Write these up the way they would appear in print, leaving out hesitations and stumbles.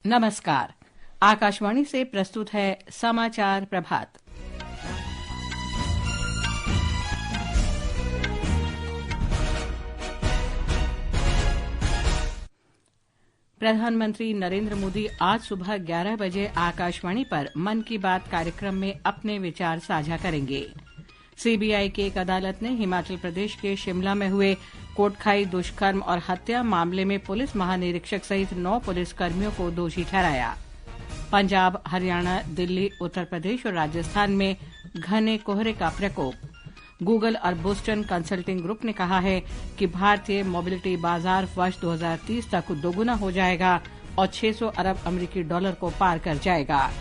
नमस्कार। आकाशवाणी से प्रस्तुत है समाचार प्रभात। प्रधानमंत्री नरेंद्र मोदी आज सुबह 11 बजे आकाशवाणी पर मन की बात कार्यक्रम में अपने विचार साझा करेंगे। सीबीआई की एक अदालत ने हिमाचल प्रदेश के शिमला में हुए कोटखाई दुष्कर्म और हत्या मामले में पुलिस महानिरीक्षक सहित 9 पुलिसकर्मियों को दोषी ठहराया। पंजाब, हरियाणा, दिल्ली, उत्तर प्रदेश और राजस्थान में घने कोहरे का प्रकोप। गूगल और बोस्टन कंसल्टिंग ग्रुप ने कहा है कि भारतीय मोबिलिटी बाजार वर्ष 2030 तक दोगुना हो जाएगा और 600 अरब अमेरिकी डॉलर को पार कर जाएगा।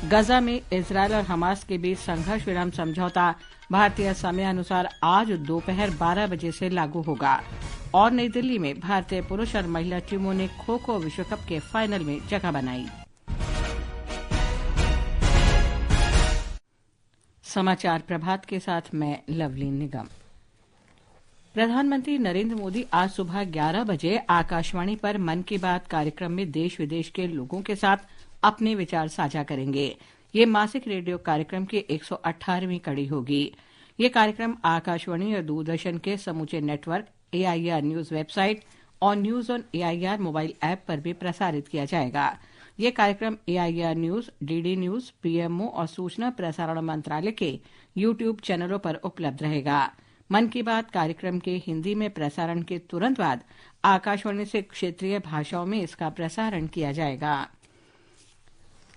गजा में इजरायल और हमास के बीच संघर्ष विराम समझौता भारतीय समय अनुसार आज दोपहर 12 बजे से लागू होगा। और नई दिल्ली में भारतीय पुरुष और महिला टीमों ने खो खो विश्व कप के फाइनल में जगह बनाई। समाचार प्रभात के साथ मैं लवलीन निगम। प्रधानमंत्री नरेंद्र मोदी आज सुबह 11 बजे आकाशवाणी पर मन की बात कार्यक्रम में देश विदेश के लोगों के साथ अपने विचार साझा करेंगे। ये मासिक रेडियो कार्यक्रम की 118वीं कड़ी होगी। ये कार्यक्रम आकाशवाणी और दूरदर्शन के समूचे नेटवर्क, AIR न्यूज वेबसाइट और news on AIR mobile app पर भी प्रसारित किया जाएगा। ये कार्यक्रम AIR news, DD news, PMO और सूचना प्रसारण मंत्रालय के YouTube चैनलों पर उपलब्ध रहेगा। मन की बात कार्यक्रम के हिंदी में प्रसारण के तुरंत बाद आकाशवाणी से क्षेत्रीय भाषाओं में इसका प्रसारण किया जाएगा।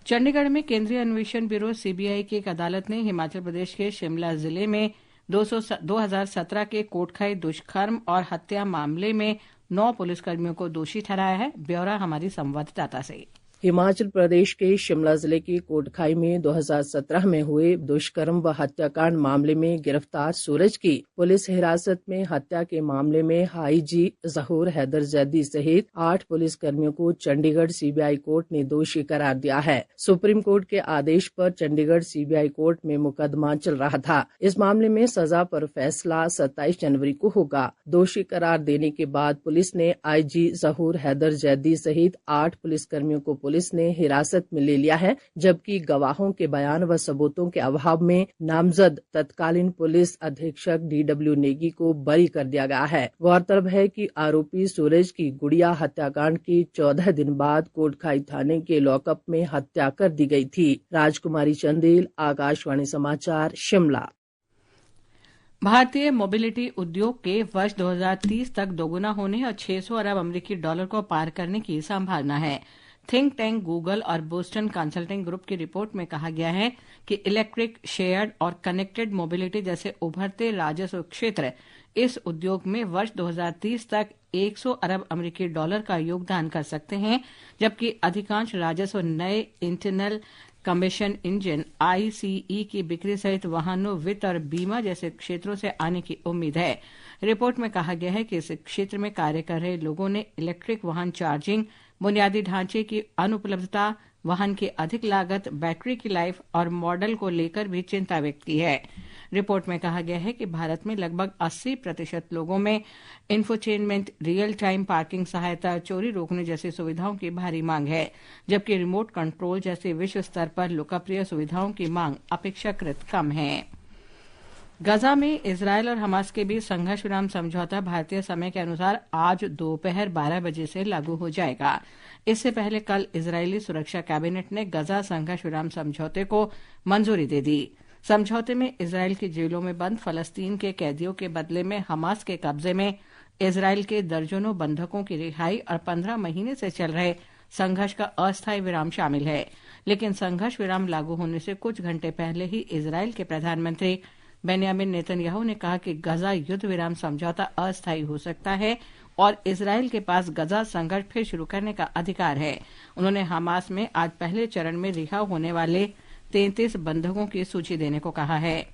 चंडीगढ़ में केंद्रीय अन्वेषण ब्यूरो CBI की एक अदालत ने हिमाचल प्रदेश के शिमला जिले में 2017 के कोटखाई दुष्कर्म और हत्या मामले में 9 पुलिसकर्मियों को दोषी ठहराया है। ब्यौरा हमारी संवाददाता से। हिमाचल प्रदेश के शिमला जिले की कोटखाई में 2017 में हुए दुष्कर्म व हत्याकांड मामले में गिरफ्तार सूरज की पुलिस हिरासत में हत्या के मामले में IG ज़हूर हैदर जैदी सहित 8 पुलिसकर्मियों को चंडीगढ़ CBI कोर्ट ने दोषी करार दिया है। सुप्रीम कोर्ट के आदेश पर चंडीगढ़ CBI कोर्ट में मुकदमा चल रहा था। इस मामले में सजा पर फैसला 27 जनवरी को होगा। दोषी करार देने के बाद पुलिस ने IG ज़हूर हैदर जैदी सहित 8 पुलिसकर्मियों को पुलिस ने हिरासत में ले लिया है, जबकि गवाहों के बयान व सबूतों के अभाव में नामजद तत्कालीन पुलिस अधीक्षक DW नेगी को बरी कर दिया गया है। गौरतलब है कि आरोपी सूरज की गुड़िया हत्याकांड की 14 दिन बाद कोटखाई थाने के लॉकअप में हत्या कर दी गई थी। राजकुमारी चंदेल, आकाशवाणी समाचार, शिमला। भारतीय मोबिलिटी उद्योग के वर्ष 2030 तक दोगुना होने और 600 अरब अमेरिकी डॉलर को पार करने की संभावना है। थिंक टैंक गूगल और बोस्टन कंसल्टिंग ग्रुप की रिपोर्ट में कहा गया है कि इलेक्ट्रिक, शेयर्ड और कनेक्टेड मोबिलिटी जैसे उभरते राजस्व क्षेत्र इस उद्योग में वर्ष 2030 तक 100 अरब अमेरिकी डॉलर का योगदान कर सकते हैं, जबकि अधिकांश राजस्व नए इंटरनल कम्बशन इंजन ICE की बिक्री सहित वाहनों, वित्त और बीमा जैसे क्षेत्रों से आने की उम्मीद है। रिपोर्ट में कहा गया है कि इस क्षेत्र में कार्य कर रहे लोगों ने इलेक्ट्रिक वाहन चार्जिंग, बुनियादी ढांचे की अनुपलब्धता, वाहन की अधिक लागत, बैटरी की लाइफ और मॉडल को लेकर भी चिंता व्यक्त की है। रिपोर्ट में कहा गया है कि भारत में लगभग 80% लोगों में इंफोटेनमेंट, रियल टाइम पार्किंग सहायता, चोरी रोकने जैसी सुविधाओं की भारी मांग है, जबकि रिमोट कंट्रोल जैसी विश्व स्तर पर लोकप्रिय सुविधाओं की मांग अपेक्षाकृत कम है। गजा में इजरायल और हमास के बीच संघर्ष विराम समझौता भारतीय समय के अनुसार आज दोपहर 12 बजे से लागू हो जाएगा। इससे पहले कल इजरायली सुरक्षा कैबिनेट ने गजा संघर्ष विराम समझौते को मंजूरी दे दी। समझौते में इजरायल की जेलों में बंद फलस्तीन के कैदियों के बदले में हमास के कब्जे में इजरायल के दर्जनों बंधकों की रिहाई और 15 महीने से चल रहे संघर्ष का अस्थायी विराम शामिल है। लेकिन संघर्ष विराम लागू होने से कुछ घंटे पहले ही इजरायल के प्रधानमंत्री बेन्यामिन नेतन्याहू ने कहा कि गजा युद्ध विराम समझौता अस्थायी हो सकता है और इजरायल के पास गजा संघर्ष फिर शुरू करने का अधिकार है। उन्होंने हमास में आज पहले चरण में रिहा होने वाले 33 बंधकों की सूची देने को कहा है।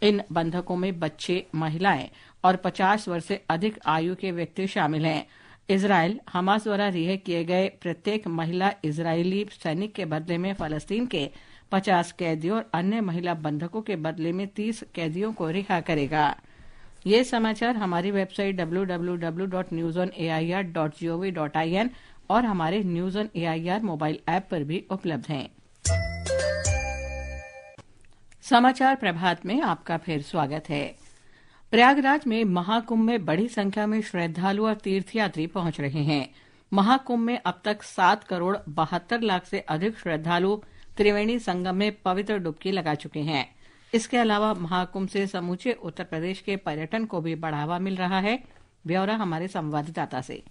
इन बंधकों में बच्चे, महिलाएं और 50 वर्ष से अधिक आयु के व्यक्ति शामिल हैं। इजरायल हमास द्वारा रिहा किए गए प्रत्येक महिला इजरायली सैनिक के बदले में फलस्तीन के 50 कैदियों और अन्य महिला बंधकों के बदले में 30 कैदियों को रिहा करेगा। ये समाचार हमारी वेबसाइट www.newsonair.gov.in और हमारे news on AIR mobile app पर भी उपलब्ध हैं। समाचार प्रभात में आपका फिर स्वागत है। प्रयागराज में महाकुंभ में बड़ी संख्या में श्रद्धालु और तीर्थयात्री पहुंच रहे हैं। महाकुंभ में अब तक 7 करोड़ 72 लाख से अधिक श्रद्धालु त्रिवेणी संगम में पवित्र डुबकी लगा चुके हैं। इसके अलावा महाकुंभ से समूचे उत्तर प्रदेश के पर्यटन को भी बढ़ावा मिल रहा है। ब्यौरा हमारे संवाददाता से।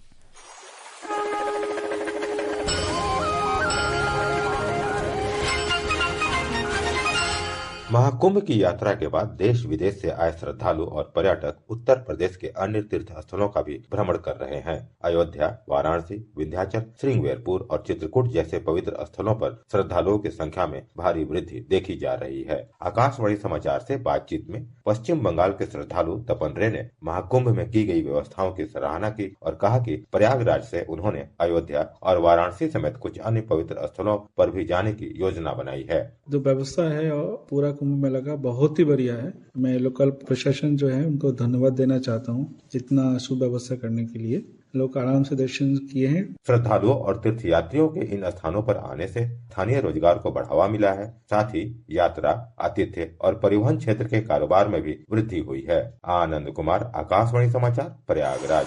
महाकुंभ की यात्रा के बाद देश विदेश से आए श्रद्धालु और पर्यटक उत्तर प्रदेश के अन्य तीर्थ स्थलों का भी भ्रमण कर रहे हैं। अयोध्या, वाराणसी, विंध्याचल, श्रृंगवेरपुर और चित्रकूट जैसे पवित्र स्थलों पर श्रद्धालुओं की संख्या में भारी वृद्धि देखी जा रही है। आकाशवाणी समाचार से बातचीत में पश्चिम बंगाल के श्रद्धालु तपन रे ने महाकुंभ में की गई व्यवस्थाओं की सराहना की और कहा कि प्रयागराज से उन्होंने अयोध्या और वाराणसी समेत कुछ अन्य पवित्र स्थलों पर भी जाने की योजना बनाई है। जो व्यवस्था है और पूरा कुंभ मेला का बहुत ही बढ़िया है। मैं लोकल प्रशासन जो है उनको धन्यवाद देना चाहता हूँ इतना सुव्यवस्था करने के लिए। लोग आराम से दर्शन किए हैं। श्रद्धालुओं और तीर्थयात्रियों के इन स्थानों पर आने से स्थानीय रोजगार को बढ़ावा मिला है। साथ ही यात्रा, आतिथ्य और परिवहन क्षेत्र के कारोबार में भी वृद्धि हुई है। आनंद कुमार, आकाशवाणी समाचार, प्रयागराज।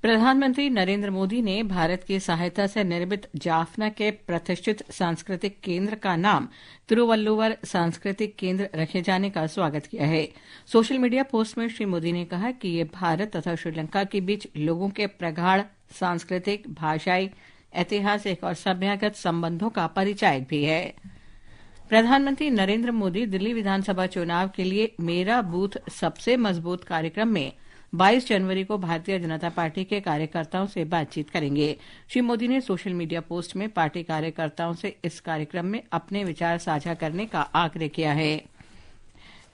प्रधानमंत्री नरेंद्र मोदी ने भारत की सहायता से निर्मित जाफना के प्रतिष्ठित सांस्कृतिक केंद्र का नाम तिरुवल्लुवर सांस्कृतिक केंद्र रखे जाने का स्वागत किया है। सोशल मीडिया पोस्ट में श्री मोदी ने कहा कि ये भारत तथा श्रीलंका के बीच लोगों के प्रगाढ़ सांस्कृतिक, भाषाई, ऐतिहासिक और सभ्यगत संबंधों का परिचायक भी है। प्रधानमंत्री नरेंद्र मोदी दिल्ली विधानसभा चुनाव के लिए मेरा बूथ सबसे मजबूत कार्यक्रम में 22 जनवरी को भारतीय जनता पार्टी के कार्यकर्ताओं से बातचीत करेंगे। श्री मोदी ने सोशल मीडिया पोस्ट में पार्टी कार्यकर्ताओं से इस कार्यक्रम में अपने विचार साझा करने का आग्रह किया है।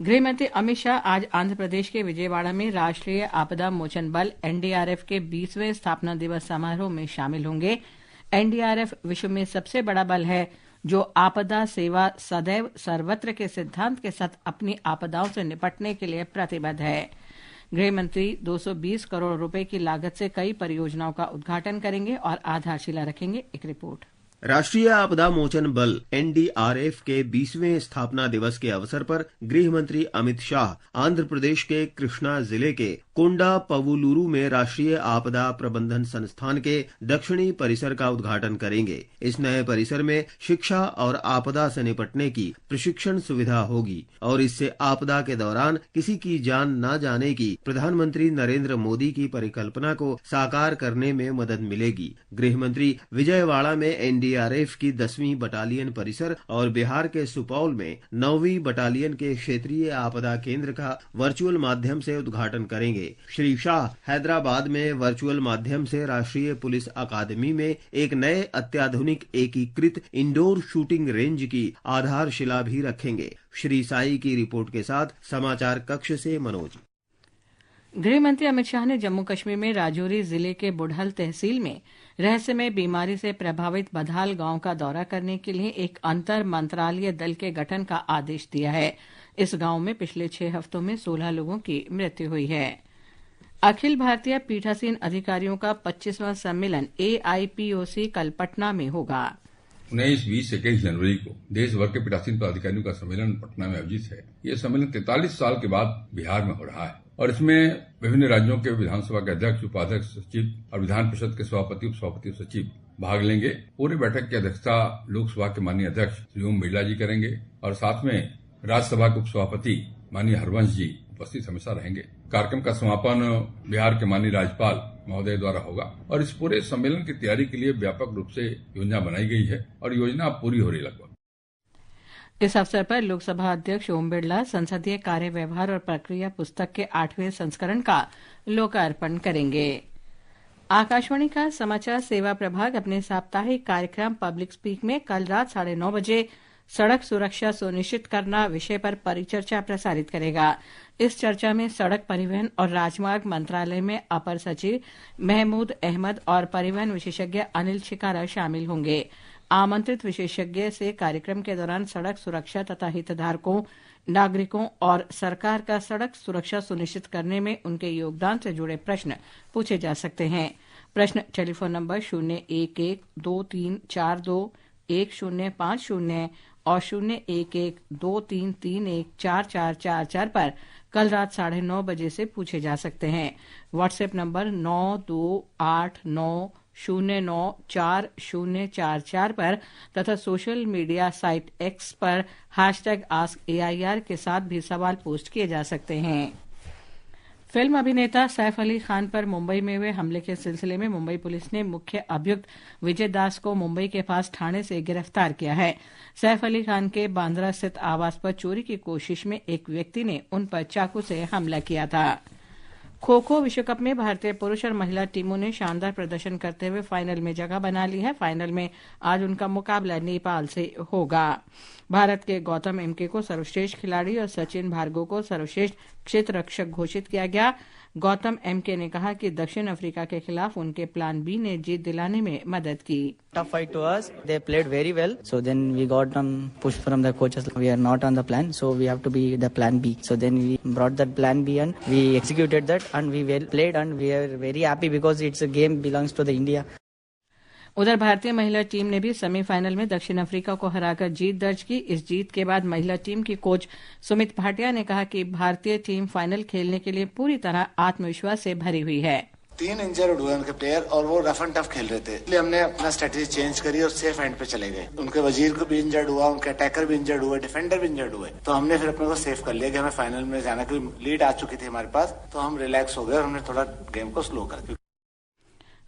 गृहमंत्री अमित शाह आज आंध्र प्रदेश के विजयवाड़ा में राष्ट्रीय आपदा मोचन बल NDRF के 20वें स्थापना दिवस समारोह में शामिल होंगे। NDRF विश्व में सबसे बड़ा बल है जो आपदा सेवा सदैव सर्वत्र के सिद्धांत के साथ अपनी आपदाओं से निपटने के लिए प्रतिबद्ध है। गृह मंत्री 220 करोड़ रुपए की लागत से कई परियोजनाओं का उद्घाटन करेंगे और आधारशिला रखेंगे। एक रिपोर्ट। राष्ट्रीय आपदा मोचन बल NDRF के 20वें स्थापना दिवस के अवसर पर गृह मंत्री अमित शाह आंध्र प्रदेश के कृष्णा जिले के कोंडा पवुलुरु में राष्ट्रीय आपदा प्रबंधन संस्थान के दक्षिणी परिसर का उद्घाटन करेंगे। इस नए परिसर में शिक्षा और आपदा से निपटने की प्रशिक्षण सुविधा होगी और इससे आपदा के दौरान किसी की जान न जाने की प्रधानमंत्री नरेंद्र मोदी की परिकल्पना को साकार करने में मदद मिलेगी। गृह मंत्री विजयवाड़ा में NDRF की 10वीं बटालियन परिसर और बिहार के सुपौल में 9वीं बटालियन के क्षेत्रीय आपदा केंद्र का वर्चुअल माध्यम से उद्घाटन करेंगे। श्री शाह हैदराबाद में वर्चुअल माध्यम से राष्ट्रीय पुलिस अकादमी में एक नए अत्याधुनिक एकीकृत इंडोर शूटिंग रेंज की आधारशिला भी रखेंगे। श्री साई की रिपोर्ट के साथ समाचार कक्ष से मनोज। गृह मंत्री अमित शाह ने जम्मू कश्मीर में राजौरी जिले के बुढ़ल तहसील में रहस्यमय बीमारी से प्रभावित बधाल गांव का दौरा करने के लिए एक अंतर मंत्रालय दल के गठन का आदेश दिया है। इस गांव में पिछले 6 हफ्तों में 16 लोगों की मृत्यु हुई है। अखिल भारतीय पीठासीन अधिकारियों का 25वां सम्मेलन AIPOC कल पटना में होगा। 19, 20 से 21 जनवरी को देश भर के पीठासीन पदाधिकारियों का सम्मेलन पटना में आयोजित है। ये सम्मेलन 43 साल के बाद बिहार में हो रहा है और इसमें विभिन्न राज्यों के विधानसभा के अध्यक्ष, उपाध्यक्ष, सचिव और विधान परिषद के सभापति, उपसभापति और सचिव भाग लेंगे। पूरी बैठक की अध्यक्षता लोकसभा के माननीय अध्यक्ष श्री ओम बिरला जी करेंगे और साथ में राज्यसभा के उपसभापति माननीय हरवंश जी उपस्थित हमेशा रहेंगे। कार्यक्रम का समापन बिहार के माननीय राज्यपाल महोदय द्वारा होगा और इस पूरे सम्मेलन की तैयारी के लिए व्यापक रूप से योजना बनाई गई है और योजना पूरी हो रही लगभग। इस अवसर पर लोकसभा अध्यक्ष ओम बिरला संसदीय कार्य व्यवहार और प्रक्रिया पुस्तक के 8वें संस्करण का लोकार्पण करेंगे। आकाशवाणी का समाचार सेवा प्रभाग अपने साप्ताहिक कार्यक्रम पब्लिक स्पीक में कल रात 9:30 बजे सड़क सुरक्षा सुनिश्चित करना विषय पर परिचर्चा प्रसारित करेगा। इस चर्चा में सड़क परिवहन और राजमार्ग मंत्रालय में अपर सचिव महमूद अहमद और परिवहन विशेषज्ञ अनिल छिकारा शामिल होंगे। आमंत्रित विशेषज्ञ से कार्यक्रम के दौरान सड़क सुरक्षा तथा हितधारकों, नागरिकों और सरकार का सड़क सुरक्षा सुनिश्चित करने में उनके योगदान से जुड़े प्रश्न पूछे जा सकते हैं। प्रश्न टेलीफोन नंबर 011-2342-1050 और 011-2331-4444 पर कल रात 9:30 बजे से पूछे जा सकते हैं। व्हाट्सएप नंबर 9289094044 पर तथा सोशल मीडिया साइट एक्स पर #AskAIR के साथ भी सवाल पोस्ट किए जा सकते हैं। फिल्म अभिनेता सैफ अली खान पर मुंबई में हुए हमले के सिलसिले में मुंबई पुलिस ने मुख्य अभियुक्त विजय दास को मुंबई के पास ठाणे से गिरफ्तार किया है। सैफ अली खान के बांद्रा स्थित आवास पर चोरी की कोशिश में एक व्यक्ति ने उन पर चाकू से हमला किया था। खो खो विश्व कप में भारतीय पुरुष और महिला टीमों ने शानदार प्रदर्शन करते हुए फाइनल में जगह बना ली है। फाइनल में आज उनका मुकाबला नेपाल से होगा। भारत के गौतम एमके को सर्वश्रेष्ठ खिलाड़ी और सचिन भार्गव को सर्वश्रेष्ठ क्षेत्र रक्षक घोषित किया गया। गौतम एमके ने कहा कि दक्षिण अफ्रीका के खिलाफ उनके प्लान बी ने जीत दिलाने में मदद की। Tough fight to us. They played very well. So then we got push from the coaches. We are not on the plan, so we have to be the plan B. So then we brought that plan B and we executed that and we well played and we are very happy because it's a game belongs to the India. उधर भारतीय महिला team ने भी semifinal में दक्षिण Africa को हराकर जीत दर्ज की। इस जीत के बाद महिला टीम की कोच सुमित भाटिया ने कहा कि भारतीय टीम फाइनल खेलने के लिए पूरी तरह आत्मविश्वास से भरी हुई है। 3 इंजर्ड हुए उनके प्लेयर और वो रफ एंड टफ खेल रहे थे, इसलिए हमने अपना स्ट्रेटेजी चेंज करी और सेफ एंड पे चले गए। उनके वजीर को भी इंजर्ड हुआ, उनके अटैकर भी इंजर्ड हुए, डिफेंडर भी इंजर्ड हुए, तो हमने फिर अपने को सेफ कर लिया कि हमें फाइनल में जाना, क्योंकि लीड आ चुकी थी हमारे पास, तो हम रिलैक्स हो गए और हमने थोड़ा गेम को स्लो कर दिया।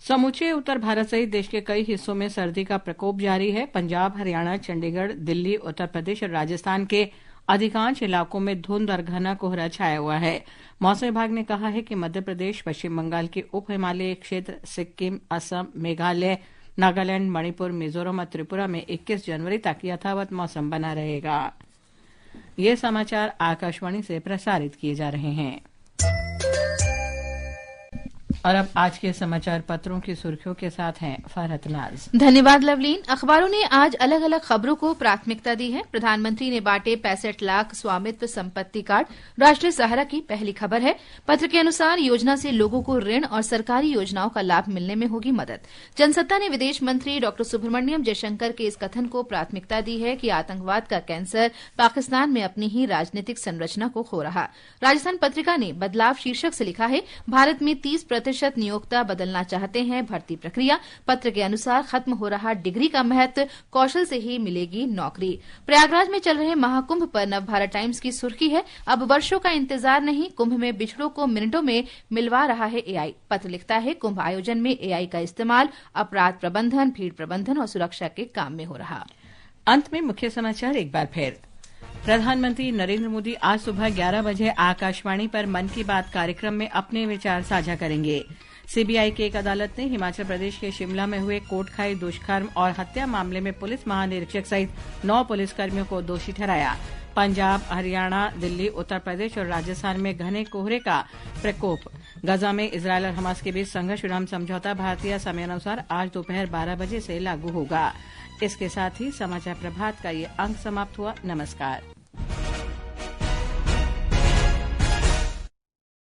समूचे उत्तर भारत सहित देश के कई हिस्सों में सर्दी का प्रकोप जारी है। पंजाब, हरियाणा, चंडीगढ़, दिल्ली, उत्तर प्रदेश और राजस्थान के अधिकांश इलाकों में धुंध और घना कोहरा छाया हुआ है। मौसम विभाग ने कहा है कि मध्य प्रदेश, पश्चिम बंगाल के उप हिमालयी क्षेत्र, सिक्किम, असम, मेघालय, नागालैंड, मणिपुर, मिजोरम और त्रिपुरा में 21 जनवरी तक यथावत मौसम बना रहेगा। ये समाचार आकाशवाणी से प्रसारित किए जा रहे हैं। और अब आज के समाचार पत्रों की सुर्खियों के साथ हैं फरहत नाज। धन्यवाद लवलीन। अखबारों ने आज अलग अलग खबरों को प्राथमिकता दी है। प्रधानमंत्री ने बांटे 65 लाख स्वामित्व संपत्ति कार्ड, राष्ट्रीय सहारा की पहली खबर है। पत्र के अनुसार योजना से लोगों को ऋण और सरकारी योजनाओं का लाभ मिलने में होगी मदद। जनसत्ता ने विदेश मंत्री डॉ सुब्रमण्यम जयशंकर के इस कथन को प्राथमिकता दी है कि आतंकवाद का कैंसर पाकिस्तान में अपनी ही राजनीतिक संरचना को खो रहा। राजस्थान पत्रिका ने बदलाव शीर्षक से लिखा है, भारत में 30% नियोक्ता बदलना चाहते हैं भर्ती प्रक्रिया। पत्र के अनुसार खत्म हो रहा डिग्री का महत्व, कौशल से ही मिलेगी नौकरी। प्रयागराज में चल रहे महाकुंभ पर नवभारत टाइम्स की सुर्खी है, अब वर्षों का इंतजार नहीं, कुंभ में बिछड़ों को मिनटों में मिलवा रहा है एआई। पत्र लिखता है, कुंभ आयोजन में एआई का इस्तेमाल अपराध प्रबंधन, भीड़ प्रबंधन और सुरक्षा के काम में हो रहा। अंत में मुख्य समाचार एक बार फिर। प्रधानमंत्री नरेंद्र मोदी आज सुबह 11 बजे आकाशवाणी पर मन की बात कार्यक्रम में अपने विचार साझा करेंगे। सीबीआई की एक अदालत ने हिमाचल प्रदेश के शिमला में हुए कोटखाई दुष्कर्म और हत्या मामले में पुलिस महानिरीक्षक सहित 9 पुलिसकर्मियों को दोषी ठहराया। पंजाब, हरियाणा, दिल्ली, उत्तर प्रदेश और राजस्थान में घने कोहरे का प्रकोप। गजा में इजरायल और हमास के बीच संघर्ष विराम समझौता भारतीय समयानुसार आज दोपहर 12 बजे से लागू होगा। इसके साथ ही समाचार प्रभात का ये अंक समाप्त हुआ। नमस्कार।